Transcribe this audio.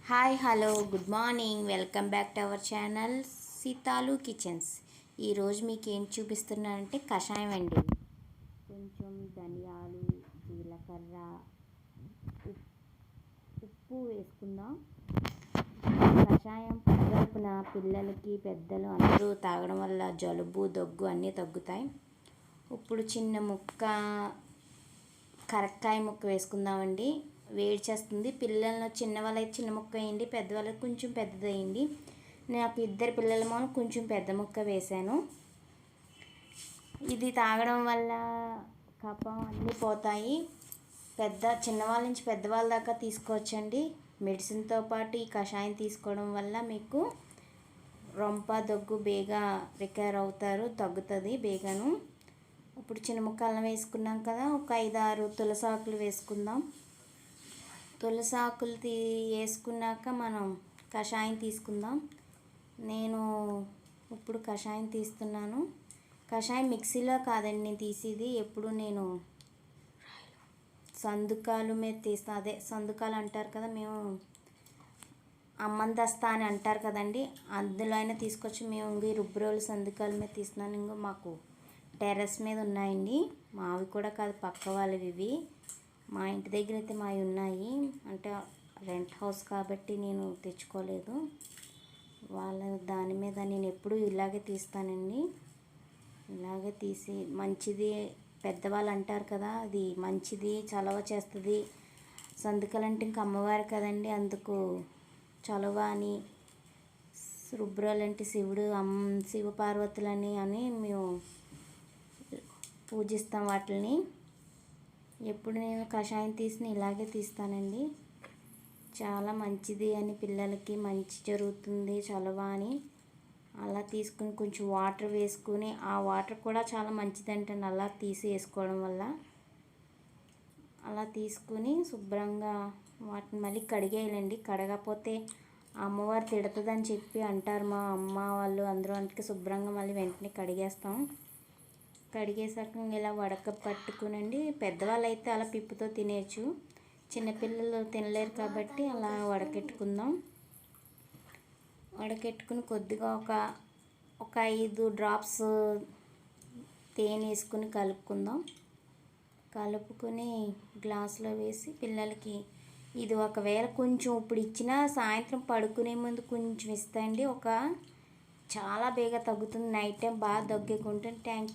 Hi hello good morning welcome back to our channel Seethalu kitchens. ఈరోజు మీకు ఏం చూపిస్తున్నానంటే కషాయం అండి. కొంచెం ధనియాలు, జీలకర్ర, ఉప్పు వేసుకుందాం. కషాయం పగలుపున పిల్లలకి పెద్దలు అందరూ తాగడం వల్ల జలుబు దగ్గు అన్నీ తగ్గుతాయి. ఇప్పుడు చిన్న ముక్క కరక్కాయ ముక్క వేసుకుందామండి. వేడి చేస్తుంది. పిల్లలు చిన్నవాళ్ళైతే చిన్న ముక్క వేయండి, పెద్దవాళ్ళకి కొంచెం పెద్దది వేయండి. నాకు ఇద్దరు పిల్లలమో కొంచెం పెద్ద ముక్క వేసాను. ఇది తాగడం వల్ల కఫం అన్నీ పోతాయి. చిన్నవాళ్ళ నుంచి పెద్దవాళ్ళ దాకా తీసుకోవచ్చండి. మెడిసిన్తో పాటు ఈ కషాయం తీసుకోవడం వల్ల మీకు రొంప దగ్గు బేగా రికవర్ అవుతారు, తగ్గుతుంది బేగాను. ఇప్పుడు చిన్న ముక్క అల్లం వేసుకున్నాం కదా, ఒక 5-6 తులసాకులు వేసుకుందాం. తులసాకులు వేసుకున్నాక మనం కషాయం తీసుకుందాం. నేను ఇప్పుడు కషాయం తీస్తున్నాను. కషాయం మిక్సీలో కాదండి నేను తీసేది, ఎప్పుడు నేను సందుకాలు మీద తీస్తాను. అదే సందుకాలు అంటారు కదా, మేము అమ్మందస్తా అని అంటారు కదండి, అందులో అయినా తీసుకొచ్చి మేము ఇంక రుబ్బురోలు సందుకాల మీద తీస్తున్నాను. ఇంకో మాకు టెర్రస్ మీద ఉన్నాయండి, మావి కూడా కాదు పక్క వాళ్ళవి ఇవి. మా ఇంటి దగ్గర అయితే మావి ఉన్నాయి, అంటే రెంట్ హౌస్ కాబట్టి నేను తెచ్చుకోలేదు. వాళ్ళ దాని మీద నేను ఎప్పుడు ఇలాగే తీస్తానండి. ఇలాగే తీసి మంచిది, పెద్దవాళ్ళు అంటారు కదా అది మంచిది, చలవ చేస్తుంది. సందుకలు అంటే ఇంక అమ్మవారు కదండి, అందుకు చలవ అని. రుబ్రాలు అంటే శివుడు, శివ పార్వతులని అని మేము పూజిస్తాం వాటిని. ఎప్పుడు నేను కషాయం తీసిన ఇలాగే తీస్తానండి. చాలా మంచిది అని, పిల్లలకి మంచి జరుగుతుంది చలవ అని అలా తీసుకుని కొంచెం వాటర్ వేసుకుని, ఆ వాటర్ కూడా చాలా మంచిదంటే అలా తీసి వేసుకోవడం వల్ల. అలా తీసుకుని శుభ్రంగా వాటిని మళ్ళీ కడిగేయాలండి. కడగకపోతే అమ్మవారు తిడుతుందని చెప్పి అంటారు మా అమ్మ వాళ్ళు అందరూ. అందుకే శుభ్రంగా మళ్ళీ వెంటనే కడిగేస్తాం. కడిగేసాక ఇలా వడక పట్టుకునండి. పెద్దవాళ్ళు అయితే అలా పిప్పుతో తినేయచ్చు, చిన్నపిల్లలు తినలేరు కాబట్టి అలా వడకెట్టుకుందాం. వడకెట్టుకుని కొద్దిగా ఒక 5 డ్రాప్స్ తేనె వేసుకుని కలుపుకుందాం. కలుపుకొని గ్లాసులో వేసి పిల్లలకి ఇది ఒకవేళ కొంచెం ఇప్పుడు ఇచ్చినా సాయంత్రం పడుకునే ముందు కొంచెం ఇస్తాయండి. చాలా బేగా తగ్గుతుంది. నైట్ టైం బాగా దగ్గుకుంటుంది. Thank you.